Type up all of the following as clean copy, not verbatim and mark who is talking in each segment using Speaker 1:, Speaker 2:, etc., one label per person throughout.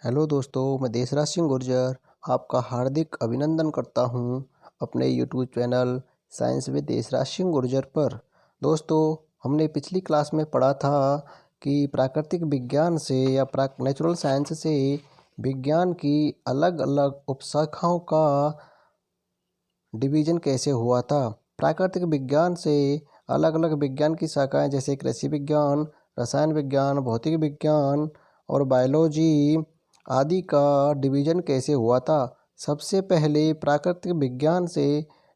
Speaker 1: Hello दोस्तों, मैं देसराज सिंह गुर्जर आपका हार्दिक अभिनंदन करता हूं अपने YouTube channel science with Desraj Singh Gurjar पर। दोस्तों, हमने पिछली क्लास में पढ़ा था कि प्राकृतिक विज्ञान से या नेचुरल साइंस से विज्ञान की अलग अलग उपशाखाओं का डिवीजन कैसे हुआ था। प्राकृतिक विज्ञान से अलग अलग विज्ञान की शाखाएं जैसे कृषि विज्ञान, रसायन विज्ञान, भौतिक विज्ञान और बायोलॉजी आदि का डिवीजन कैसे हुआ था। सबसे पहले प्राकृतिक विज्ञान से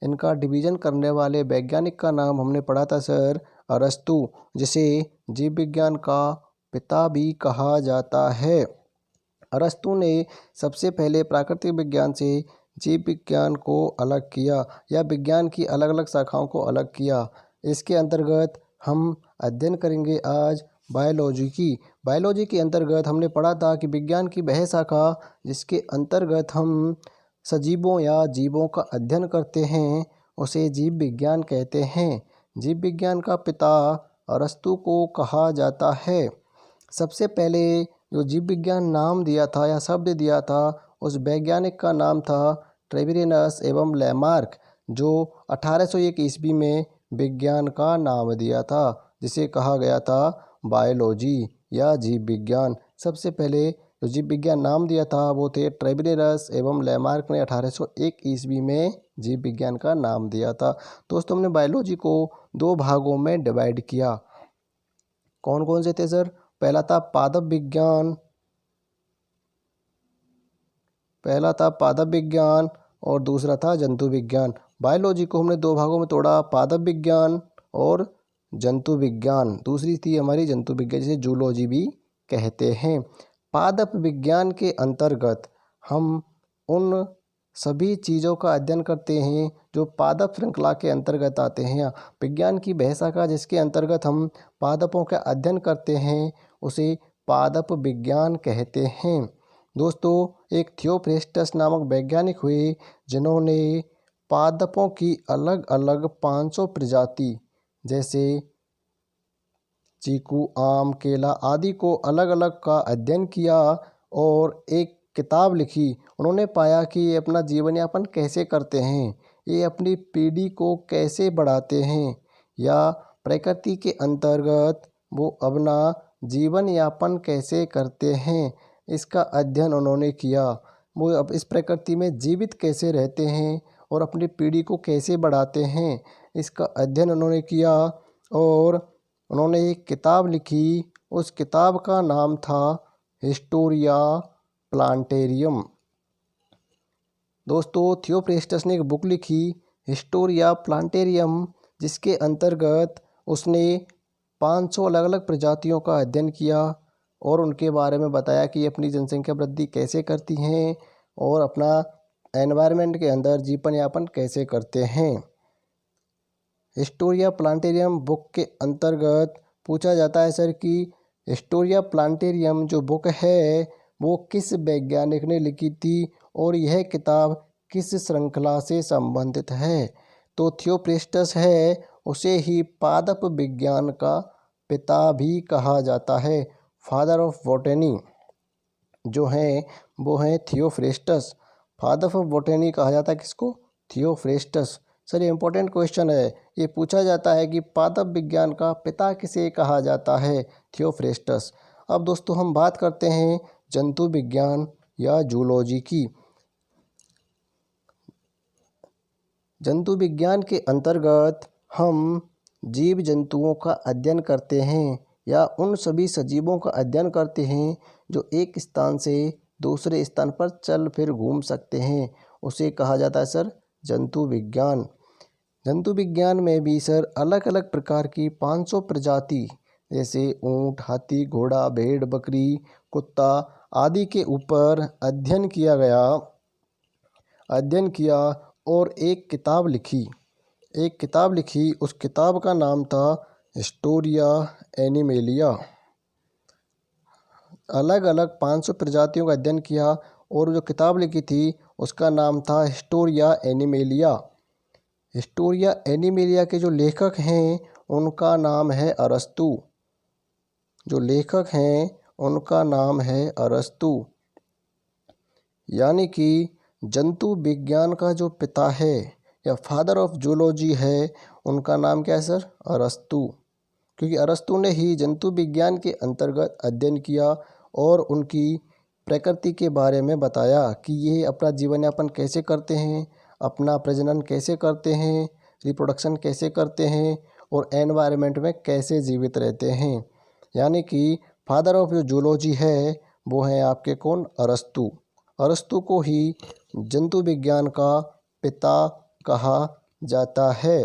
Speaker 1: इनका डिवीजन करने वाले वैज्ञानिक का नाम हमने पढ़ा था सर अरस्तु, जिसे जीव विज्ञान का पिता भी कहा जाता है। अरस्तु ने सबसे पहले प्राकृतिक विज्ञान से जीव विज्ञान को अलग किया या विज्ञान की अलग अलग शाखाओं को अलग किया। इसके अंतर्गत हम अध्ययन करेंगे आज बायोलॉजी की। बायोलॉजी के अंतर्गत हमने पढ़ा था कि विज्ञान की वह शाखा जिसके अंतर्गत हम सजीवों या जीवों का अध्ययन करते हैं उसे जीव विज्ञान कहते हैं। जीव विज्ञान का पिता अरस्तु को कहा जाता है। सबसे पहले जो जीव विज्ञान नाम दिया था या शब्द दिया था उस वैज्ञानिक का नाम था ट्रेविरेनस एवं लैमार्क, जो 1801 ईस्वी में विज्ञान का नाम दिया था, जिसे कहा गया था बायोलॉजी या जीव विज्ञान। सबसे पहले जो जीव विज्ञान नाम दिया था वो थे ट्रेविरेनस एवं लैमार्क ने 1801 ईस्वी में जीव विज्ञान का नाम दिया था। दोस्तों, हमने बायोलॉजी को दो भागों में डिवाइड किया। कौन कौन से थे सर? पहला था पादप विज्ञान और दूसरा था जंतु विज्ञान। बायोलॉजी को हमने दो भागों में तोड़ा, पादप विज्ञान और जंतु विज्ञान। दूसरी थी हमारी जंतु विज्ञान, जिसे जूलॉजी भी कहते हैं। पादप विज्ञान के अंतर्गत हम उन सभी चीज़ों का अध्ययन करते हैं जो पादप श्रृंखला के अंतर्गत आते हैं। विज्ञान की वह शाखा जिसके अंतर्गत हम पादपों का अध्ययन करते हैं उसे पादप विज्ञान कहते हैं। दोस्तों, एक थियोफ्रेस्टस नामक वैज्ञानिक हुए जिन्होंने पादपों की अलग अलग 500 प्रजाति जैसे चीकू, आम, केला आदि को अलग अलग का अध्ययन किया और एक किताब लिखी। उन्होंने पाया कि ये अपना जीवन यापन कैसे करते हैं, ये अपनी पीढ़ी को कैसे बढ़ाते हैं या प्रकृति के अंतर्गत वो अपना जीवन यापन कैसे करते हैं, इसका अध्ययन उन्होंने किया। वो अब इस प्रकृति में जीवित कैसे रहते हैं और अपनी पीढ़ी को कैसे बढ़ाते हैं, इसका अध्ययन उन्होंने किया और उन्होंने एक किताब लिखी। उस किताब का नाम था हिस्टोरिया प्लांटेरियम। दोस्तों, थियोफ्रेस्टस ने एक बुक लिखी हिस्टोरिया प्लांटेरियम, जिसके अंतर्गत उसने 500 अलग अलग प्रजातियों का अध्ययन किया और उनके बारे में बताया कि अपनी जनसंख्या वृद्धि कैसे करती हैं और अपना एनवायरनमेंट के अंदर जीवन यापन कैसे करते हैं। हिस्टोरिया प्लांटेरियम बुक के अंतर्गत पूछा जाता है सर कि हिस्टोरिया प्लांटेरियम जो बुक है वो किस वैज्ञानिक ने लिखी थी और यह किताब किस श्रृंखला से संबंधित है। तो थियोफ्रेस्टस है, उसे ही पादप विज्ञान का पिता भी कहा जाता है। फादर ऑफ बॉटनी जो हैं वो हैं थियोफ्रेस्टस। फादर ऑफ बॉटनी कहा जाता है किसको? थियोफ्रेस्टस। सर, ये इंपॉर्टेंट क्वेश्चन है। ये पूछा जाता है कि पादप विज्ञान का पिता किसे कहा जाता है? थियोफ्रेस्टस। अब दोस्तों, हम बात करते हैं जंतु विज्ञान या जूलॉजी की। जंतु विज्ञान के अंतर्गत हम जीव जंतुओं का अध्ययन करते हैं या उन सभी सजीवों का अध्ययन करते हैं जो एक स्थान से दूसरे स्थान पर चल फिर घूम सकते हैं, उसे कहा जाता है सर जंतु विज्ञान। जंतु विज्ञान में भी सर अलग अलग प्रकार की 500 प्रजाति जैसे ऊंट, हाथी, घोड़ा, भेड़, बकरी, कुत्ता आदि के ऊपर अध्ययन किया और एक किताब लिखी। उस किताब का नाम था हिस्टोरिया एनिमेलिया। अलग अलग 500 प्रजातियों का अध्ययन किया और जो किताब लिखी थी उसका नाम था हिस्टोरिया एनिमेलिया। हिस्टोरिया एनिमेलिया के जो लेखक हैं उनका नाम है अरस्तु। यानी कि जंतु विज्ञान का जो पिता है या फादर ऑफ जूलॉजी है, उनका नाम क्या है सर? अरस्तु। क्योंकि अरस्तु ने ही जंतु विज्ञान के अंतर्गत अध्ययन किया और उनकी प्रकृति के बारे में बताया कि ये अपना जीवन यापन कैसे करते हैं, अपना प्रजनन कैसे करते हैं, रिप्रोडक्शन कैसे करते हैं और एनवायरनमेंट में कैसे जीवित रहते हैं। यानी कि फादर ऑफ जो जूलॉजी है वो हैं आपके कौन? अरस्तु। अरस्तु को ही जंतु विज्ञान का पिता कहा जाता है।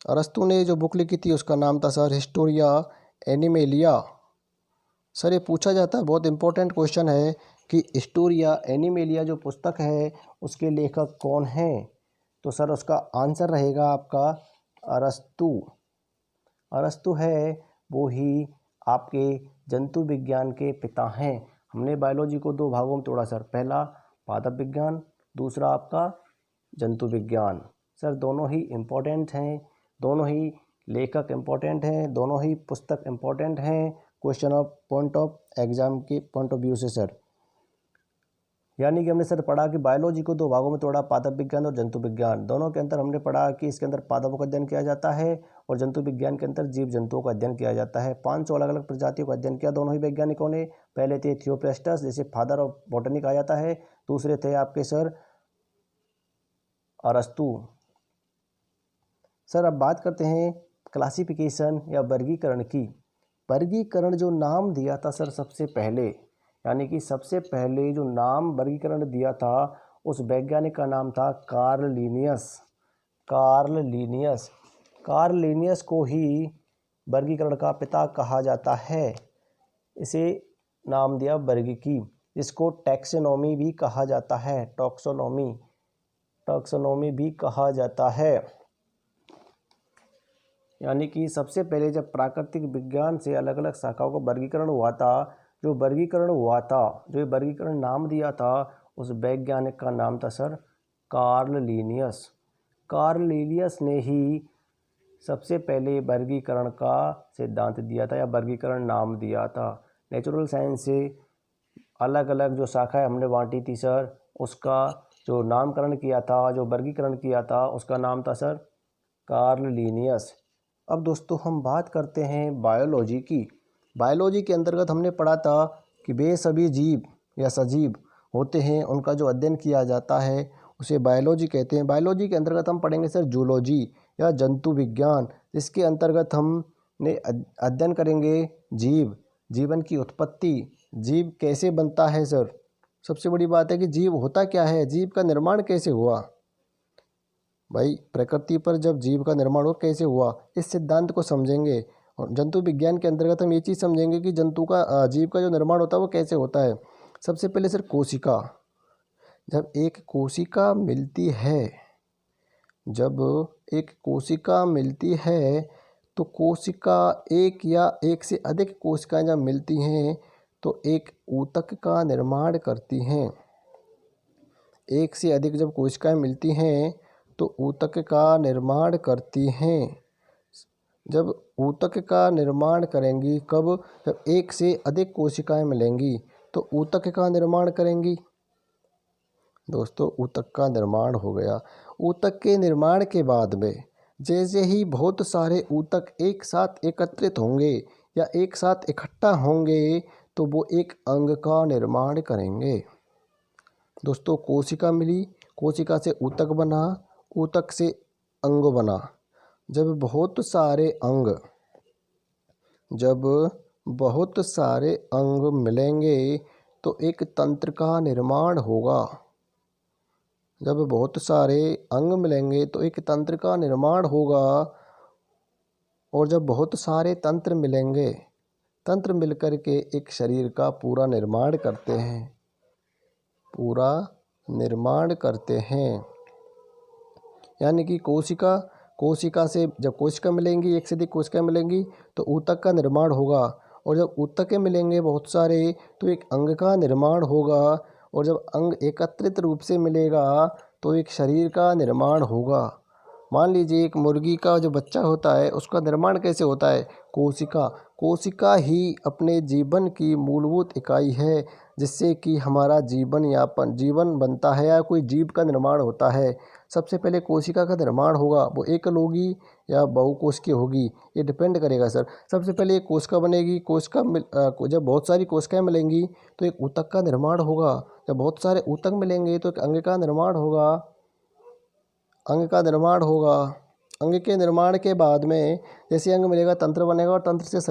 Speaker 1: अरस्तु ने जो बुक लिखी थी उसका नाम था सर हिस्टोरिया एनिमेलिया। सर ये पूछा जाता है, बहुत इंपॉर्टेंट क्वेश्चन है कि हिस्टोरिया एनिमेलिया जो पुस्तक है उसके लेखक कौन हैं? तो सर उसका आंसर रहेगा आपका अरस्तु। अरस्तु है वो ही आपके जंतु विज्ञान के पिता हैं। हमने बायोलॉजी को दो भागों में तोड़ा सर, पहला पादप विज्ञान, दूसरा आपका जंतु विज्ञान। सर दोनों ही इम्पोर्टेंट हैं, दोनों ही लेखक इम्पोर्टेंट हैं, दोनों ही पुस्तक इम्पोर्टेंट हैं question of point of exam के पॉइंट ऑफ व्यू से सर। यानी कि हमने सर पढ़ा कि बायोलॉजी को दो भागों में तोड़ा, पादप विज्ञान और जंतु विज्ञान। दोनों के अंदर हमने पढ़ा कि इसके अंदर पादपों का अध्ययन किया जाता है और जंतु विज्ञान के अंदर जीव जंतुओं का अध्ययन किया जाता है। 500 अलग अलग प्रजातियों का अध्ययन किया दोनों ही वैज्ञानिकों ने। पहले थे थियोप्रेस्टस, जिसे फादर ऑफ बॉटनी कहा जाता है, दूसरे थे आपके सर अरस्तु। सर अब बात करते हैं क्लासिफिकेशन या वर्गीकरण की। वर्गीकरण जो नाम दिया था सर सबसे पहले, यानी कि सबसे पहले जो नाम वर्गीकरण दिया था उस वैज्ञानिक का नाम था Karl Linnaeus. Karl Linnaeus, Karl Linnaeus को ही वर्गीकरण का पिता कहा जाता है। इसे नाम दिया वर्गीकी, जिसको टैक्सोनॉमी भी कहा जाता है, टॉक्सोनॉमी, टॉक्सोनॉमी भी कहा जाता है। यानी कि सबसे पहले जब प्राकृतिक विज्ञान से अलग अलग शाखाओं का वर्गीकरण हुआ था, जो वर्गीकरण हुआ था, जो वर्गीकरण नाम दिया था, उस वैज्ञानिक का नाम था sir Karl Linnaeus. Karl Linnaeus ने ही सबसे पहले वर्गीकरण का सिद्धांत दिया था या वर्गीकरण नाम दिया था। नेचुरल साइंस से अलग अलग जो शाखाएं हमने बांटी थी सर, उसका जो नामकरण किया था, जो वर्गीकरण किया था, उसका नाम था सर कार्ल लीनियस। अब दोस्तों हम बात करते हैं बायोलॉजी की। बायोलॉजी के अंतर्गत हमने पढ़ा था कि वे सभी जीव या सजीव होते हैं, उनका जो अध्ययन किया जाता है उसे बायोलॉजी कहते हैं। बायोलॉजी के अंतर्गत हम पढ़ेंगे सर जूलॉजी या जंतु विज्ञान, जिसके अंतर्गत हमने अध्ययन करेंगे जीव, जीवन की उत्पत्ति, जीव कैसे बनता है सर। सबसे बड़ी बात है कि जीव होता क्या है, जीव का निर्माण कैसे हुआ। भाई प्रकृति पर जब जीव का निर्माण हो कैसे हुआ, इस सिद्धांत को समझेंगे। और जंतु विज्ञान के अंतर्गत हम ये चीज़ समझेंगे कि जीव का जो निर्माण होता है वो कैसे होता है। सबसे पहले सर कोशिका, जब एक कोशिका मिलती है, जब एक कोशिका मिलती है तो कोशिका एक या एक से अधिक कोशिकाएं जब मिलती हैं तो एक ऊतक का निर्माण करती हैं। एक से अधिक जब कोशिकाएं मिलती हैं तो ऊतक का निर्माण करती हैं। जब ऊतक का निर्माण करेंगी कब, जब एक से अधिक कोशिकाएं मिलेंगी तो ऊतक का निर्माण करेंगी। दोस्तों ऊतक का निर्माण हो गया। ऊतक के निर्माण के बाद में जैसे ही बहुत सारे ऊतक एक साथ एकत्रित होंगे या एक साथ इकट्ठा होंगे तो वो एक अंग का निर्माण करेंगे। दोस्तों कोशिका मिली, कोशिका से ऊतक बना, ऊतक से अंग बना। जब बहुत सारे अंग मिलेंगे तो एक तंत्र का निर्माण होगा। जब बहुत सारे अंग मिलेंगे तो एक तंत्र का निर्माण होगा। और जब बहुत सारे तंत्र मिलेंगे, तंत्र मिलकर के एक शरीर का पूरा निर्माण करते हैं। यानी कि कोशिका से जब कोशिका मिलेंगी, एक से अधिक कोशिका मिलेंगी तो ऊतक का निर्माण होगा। और जब ऊतकें मिलेंगे बहुत सारे तो एक अंग का निर्माण होगा। और जब अंग एकत्रित रूप से मिलेगा तो एक शरीर का निर्माण होगा। मान लीजिए एक मुर्गी का जो बच्चा होता है उसका निर्माण कैसे होता है? कोशिका। कोशिका ही अपने जीवन की मूलभूत इकाई है जिससे कि हमारा जीवन बनता है या कोई जीव का निर्माण होता है। सबसे पहले कोशिका का निर्माण होगा, वो एकल होगी या बहुकोशिकीय होगी, ये डिपेंड करेगा सर। सबसे पहले एक कोशिका बनेगी, जब बहुत सारी कोशिकाएं मिलेंगी तो एक ऊतक का निर्माण होगा। जब बहुत सारे ऊतक मिलेंगे तो एक अंग का निर्माण होगा। अंग के निर्माण के बाद में जैसे अंग मिलेगा तंत्र बनेगा और तंत्र से